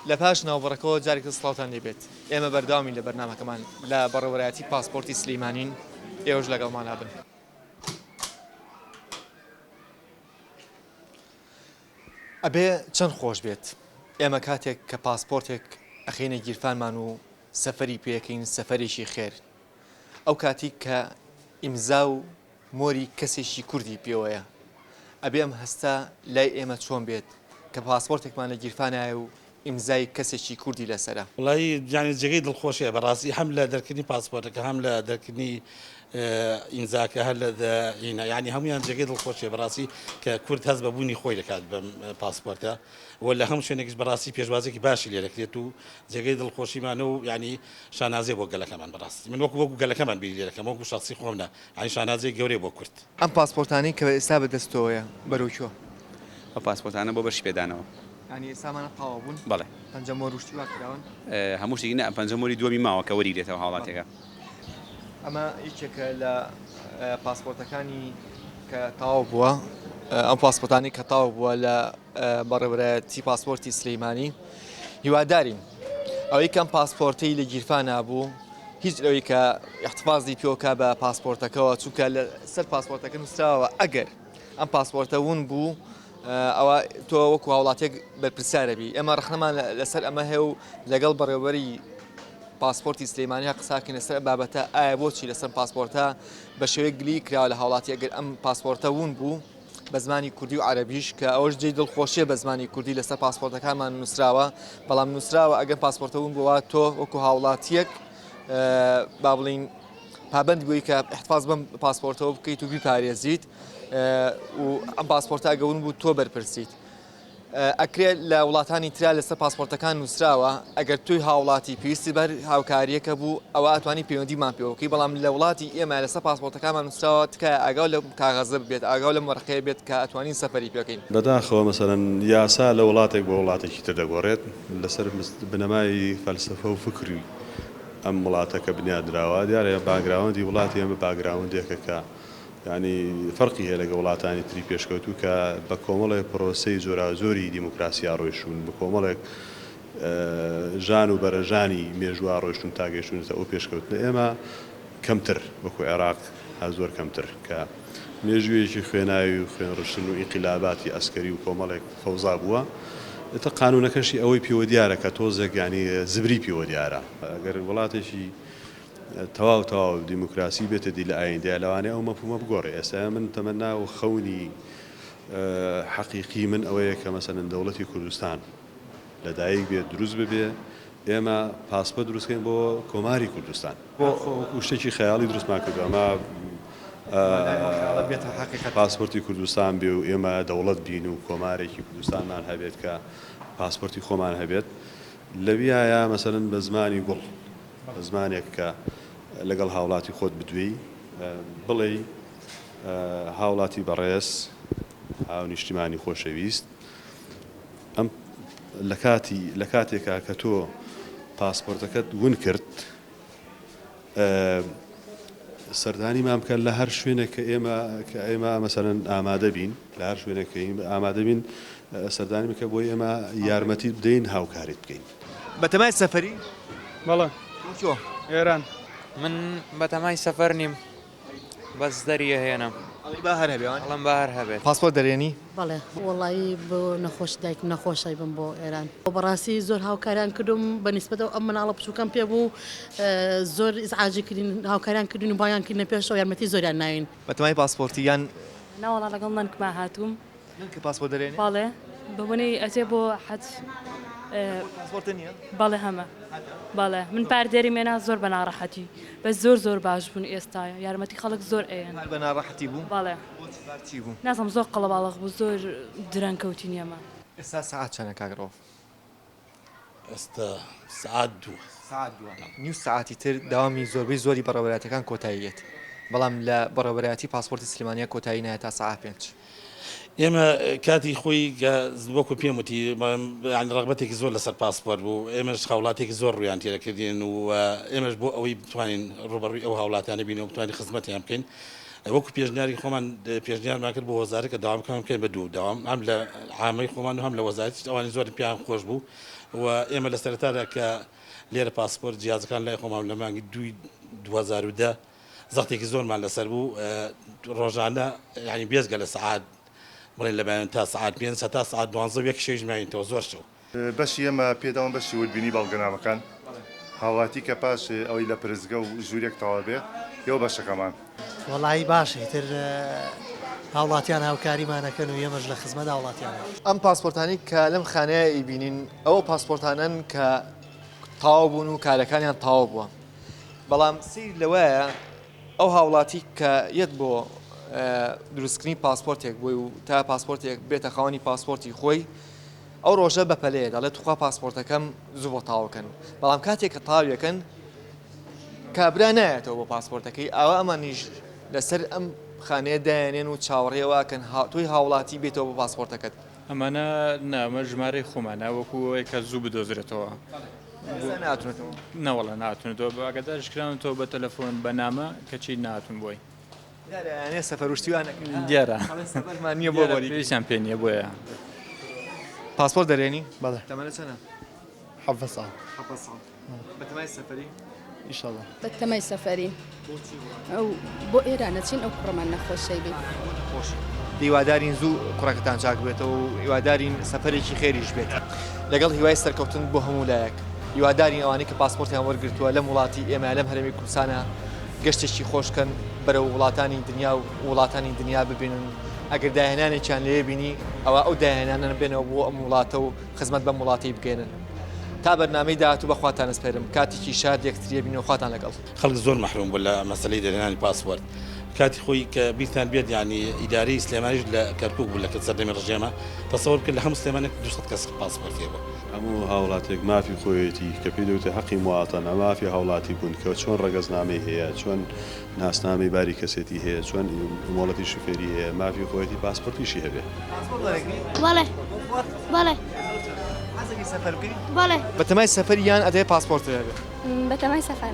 لە پاش ناوبڕەکەەوە جارێک سڵاوتان لێبێت ئێمە بەرداوامی لە بەرنامەکەمان لە بەڕێوەبەرایەتی پاسپۆرتی سلەیمانین ئێوەش لەگەڵمانە بن. ئەبێ چەند خۆش بێت ئێمە کاتێک کە پاسپۆرتێک ئەخینە گیرفانمان و سەفەری پێەکەین سەفەرێکی خێر ئەو کاتی کە ئیمزا و مۆری کەسێکی کوردی پێوەیە ئەبێ ئەم هەستا لای ئێمە چۆن بێت کە پاسپۆرتێکمان لە گیرفانایە و ئیمزای کەسێکی کوردی لەسرە. وڵی جانی جێگەی دڵخۆشیە بەڕاستی هەم لە دەرکردنی پاسپۆرتەکە هەم لە دەرکردنی ئینزاکە هەر لە ینی هەمویان جێگەی دڵخۆشیە بەڕاستی کە کورد هەست بەبوونی خۆی دەکات بەم پاسپۆرتە و لە هەم شوێنێکش بەڕاستی پێشوازێکی باشی لێ دەکرێت و جێگەی دڵخۆشیمانە و ینی شانازێ بۆ گەلەکەمان بەڕاستی من وەکو گەلەکەمان بیر لێ دەکەم وەکو شخصی خۆمدا ینی شانازەی گەورەی بۆ کورد. ئەم پاسپۆرتانی کە ئێستا بەدەستەوەیە بەرەوچۆ ئەو پاسپۆرتانە بۆ بەشی پێدانەوە ینی ئێستامانە تەواو بوون بەڵێ پەنجەمۆ ڕوشتی وا کراون هەموو شتێکی نە پەنجەمۆری دووەمی ماوە کە وەری دێتەوە هاوڵاتێکە. ئەمە هیچێکە لە پاسپۆرتەکانی کە تەواو بووە ئەم پاسپۆرتانی کە تەواو بووە لە بەڕێوەبەرایەتی پاسپۆرتی سلەیمانی هیوادارین ئەوەی کەم پاسپۆرتەی لە گیرفان نابوو هیچ ئەوەی کە احتفاظی پێوەکە بە پاسپۆرتەکەەوە چووکە لە سەر پاسپۆرتەکە نووسراوە ئەگەر ئەم پاسپۆرتە ون بوو ئەوە تۆ وەکو هاوڵاتێک بەرپرسیارەبی ئێمە ڕخنەمان لەسەر ئەمە هەیە و لەگەڵ بەڕێوەبەری پاسپۆرتی سلەیمانی قساکەین لەسەر بابەتە ئایا بۆچی لەسەر پاسپۆرتە بە شێوەیە گلی کراوە لە هاوڵاتی ئەگەر ئەم پاسپۆرتە ون بوو بە زمانی کوردی و عەرەبیش کە ئەوەش جێی دڵخۆشیە بە زمانی کوردی لەسەر پاسپۆرتەکانمان نووسراوە بەڵام نووسراوە ئەگەر پاسپۆرتە ون بووە تۆ وەکو هاوڵاتیەک با بڵین پابند بووی کە احتفاظ بەم پاسپۆرتەوە بکەیت و بیپارێزیت و ئەم پاسپۆرتە ئەگەون بوو تۆ بەرپرسیت ئەکرێت لە وڵاتانی ترا لەسەر پاسپۆرتەکان نووسراوە ئەگەر توی هاوڵاتی پێویستی بەر هاوکاریەکە بوو ئەوە ئەتوانی پەیوەندیمان پێوەکەی بەڵام لە وڵاتی ئێمە لەسەر پاسپۆرتەکانمان نووسراوە تکایە ئاگاو لە کاغەزە بێت ئاگاو لە مەرخەیە بێت کە ئەتوانین سەفەری پێکەین. بەداخەوە مەسەرەن یاسا لە وڵاتێک بۆ وڵاتێکی تر دەگۆڕێت لەسەر بنەمای فەلسەفە و فکری ئەم وڵاتەکە بنیادراوە دیارە باگراوەندی وڵاتی ئەمە باگراوەندێکە کە ینی فەرقی هەیە لەگە وڵاتانی تری پێشکەوتوو کە بە کۆمەڵێک پرۆسەی زۆرازۆری دیموکراسیا ڕۆیشتون بە کۆمەڵێک ژان و بەرەژانی مێژووا ڕۆیشتون تاگەیشتونێتە ئەو پێشکەوتنە ئێمە کەمتر وەکو عێراق ها زۆر کەمتر کە مێژوویەکی خوێناوی و خوێنڕشتن و ئینقیلاباتی ئەسکەری و کۆمەڵێک فەوزا بووە ئێتە قانونەکەشی ئەوەی پێوە دیارە کە تۆزێک ینی زبری پێوە دیارە ئەگەر وڵاتێکی تەواو دیموکراسی بێتە دی لە ئایندە لەوانەیە ئەو مەفهومە بگۆڕێ ئێستا من تەمەنا و خەونی حەقیقی من ئەوەیە کە مەسەلەن دەوڵەتی کوردستان لەدایک بێت دروست ببێ ئێمە پاسپۆرت دروستکەین بۆ کۆماری کوردستان بۆ شتێکی خەیاڵی دروستمان کردو ئەمە پاسپۆرتی کوردستان بێ و ئێمە دەوڵەت بین و کۆمارێکی کوردستانمان هەبێت کە پاسپۆرتی خۆمان هەبێت لەویایە مەسەلەن بە زمانی گوڵ بە زمانێک کە لەگەڵ هاوڵاتی خۆت بدوێی بڵێ هاوڵاتی بەڕێز هاو نیشتیمانی خۆشەویست ئەم لە کاتێکا کە تۆ پاسپۆرتەکەت ون کرد سەردانی مام بکەن لە هەر شوێنێک کە ئێمە مەسەلەن ئامادە بین لە هەر شوێنێک ئامادە بین سەردانی بکە بۆی ئێمە یارمەتی بدەین هاوکاریت بکەین. بەتەمای سەفەری؟ بەڵێ. ئێران. من بەتەمای سەفەر نیم بەس دەریە هێنم با هەر هەبێ ئەڵم با هەر هەبێت. پاسپۆرت دەرێنی؟ بەڵێ وەڵایی بۆ نەخۆش دایکم نەخۆشای بم بۆ ئێران بەڕاستی زۆر هاوکاریان کردم بەنسبەتەوە ئەم مناڵە بچووکەم پێ بوو زۆر ئیزعاجی کردین هاوکاریان کردین و بایان کردنە پێشەوە یارمەتی زۆریان ناوین. بەتەمای پاسپۆرتی یان ناوەڵا لەگەڵ نانکما هاتووم کە پاسپۆرت دەرێنی؟ باڵێ بەبوونی ئەچێ بۆ حەج پاسپۆرتە نییە؟ باڵێ هەمە باڵێ من پاردێری مێنا زۆر بە ناڕەحەتی بەس زۆر باش بوون ئێستاە یارمەتی خەڵک زۆر ئەیەن بە ناڕەحەتی بوو؟ باڵێ نازم زۆر قەڵەباڵغ بوو زۆر درەنکەوتی نیەمە. ئێستا سەعات چەندە کاگڕۆ؟ ئێستا سعات دوو نیو سعاتی تر داوامی زۆری بەڕێوەبەرایەتەکان کۆتاییەت بەڵام لە بەڕێوەبەرایەتی پاسپۆرتی سلەیمانیە کۆتایی نایە تا سەعات 5. ئێمە کاتی خۆی وەکو پێم وتی ڕغبەتێکی زۆر لەسەر پاسپۆرت بوو ئێمەش هاوڵاتێکی زۆر ڕویان تێدەکردین و ئێمەش بۆ ئەوەی بتوانین ڕوبەڕووی ئەو هاوڵاتیانە بینەوە بتوانین خزمەتیان بکەین وەکو پێشنیاری خۆمان پێشنیارمان کرد بۆ وەزارەکە داوامکەم بکەین بە دوو داوام هەم لە عامەی خۆمان و هەم لە وەزارەتی ئەوانی زۆر پیان خۆش بوو و ئێمە لە سەرەتادا کە لێرە پاسپۆرت جیازەکان لای خۆمان لە مانگی 2010 زەختێکی زۆرمان لەسەر بوو ڕۆژانە ینی بێزگە لە سعات بڵێن لەبیان تا سعات 5 تا سعات 12 شێژماینەوە زۆر شەو بەشی ئێمە پێداوم بەشی وردبینی بەڵگەنامەکان هاوڵاتی کە پاش ئەوەی لە پرزگە و ژوورێک تەواو بێ ئێوە بەشەکەمان وەڵایی باشە تر هاوڵاتیان هاوکاریمانەکەن و ئێمەش لە خزمەت هاوڵاتیان ئەم پاسپۆرتانی کە لەم خانەیە ئیبینین ئەوە پاسپۆرتانن کە تاو بوون و کارەکانیان تاو بووە بەڵام سیر لەوەیە ئەو هاوڵاتی کە یەت بۆ دروستکردنی پاسپۆرتێک بووی و تا پاسپۆرتێک بێتە خاوەنی پاسپۆرتی خۆی ئەو ڕۆژە بەپەلەیە دەڵێت توخوا پاسپۆرتەکەم زوو بۆ تاوەکەن بەڵام کاتێک کە تاویەکەن کابرا نایەتەوە بۆ پاسپۆرتەکەی ئەوە ئەمانیش لەسەر ئەم خانەیە دایانێن و چاوەڕێەوەکەن توی هاوڵاتی بێتەوە بۆ پاسپۆرتەکەت ئەمانە نامە ژمارەی خۆمانە وەکو کە زوو بدۆزرێتەوە ناتونێتەوە نەوەڵە ناتونێتەوە ئاگدارشکراونەوە بە تەلەفۆن بەنامە کەچی ناتون بۆی یانێ سەفەرشتیوانە دیارە نییە بۆ پێویستیان پێ نییە بۆیە پاسپۆرت دەرێنی بەڵێ تەمەنە چەنە حەفە ساڵ بەتەمای سەفەری ئیشەڵڵا بەتەمای سەفەری ئەو بۆ ئێرانە چین ئەو کوڕەمان نەخۆشەی بێ خۆش هیوادارین زوو کوڕەکەتان چاک بێتەوە و هیوادارین سەفەرێکی خێریش بێت لەگەڵ هیوای سەرکەوتن بۆ هەموو لایەک هیوادارین ئەوانەی کە پاسپۆرتیان وەرگرتووە لەم وڵاتی ئێمە لەم هەرێمی کوردستانە گەشتێکی خۆشکەن بەرەو وڵاتانی دنیا و وڵاتانی دنیا ببینن ئەگەر داهێنانێکیان لێ بینی ئەوە ئەو داهێنانە بێنەوە بۆ ئەم وڵاتە و خزمەت بەم وڵاتی بگەێنن تا بەرنامەی داهاتوو بەخواتان ئەسپێرم کاتێکی شاد یەکتریە بینەوە خواتان لەگەڵ خەڵک زۆر مەحروم بوو لە مەسەلەی دەرهێنانی پاسپۆرت کاتی خۆی کە بیرتان بێت ینی ئیدارەی سلێمانیش لە کەرکووک بوو لە کە سەردەمی ڕژێمە تەسەوەر کرد لە هەموو سلێمانێک 200 کەس پاسپۆرتێ بوو هەموو هاوڵاتێک مافی خۆیەتی کە پێی دەوتە حەقی مواتەن ئەمافی هاوڵاتی بوون کە چۆن ڕەگەزنامەی هەیە چۆن ناسنامەی باری کەسێتی هەیە چۆن مۆڵەتی شوفێری هەیە مافی خۆیەتی پاسپۆرتیشی هەبێ بەڵێ بەڵێ سەفەر بکەین بەڵێ بەتەمای سەفەر یان ئەدەیە پاسپۆرت هەبێت بەتەمای سەفەر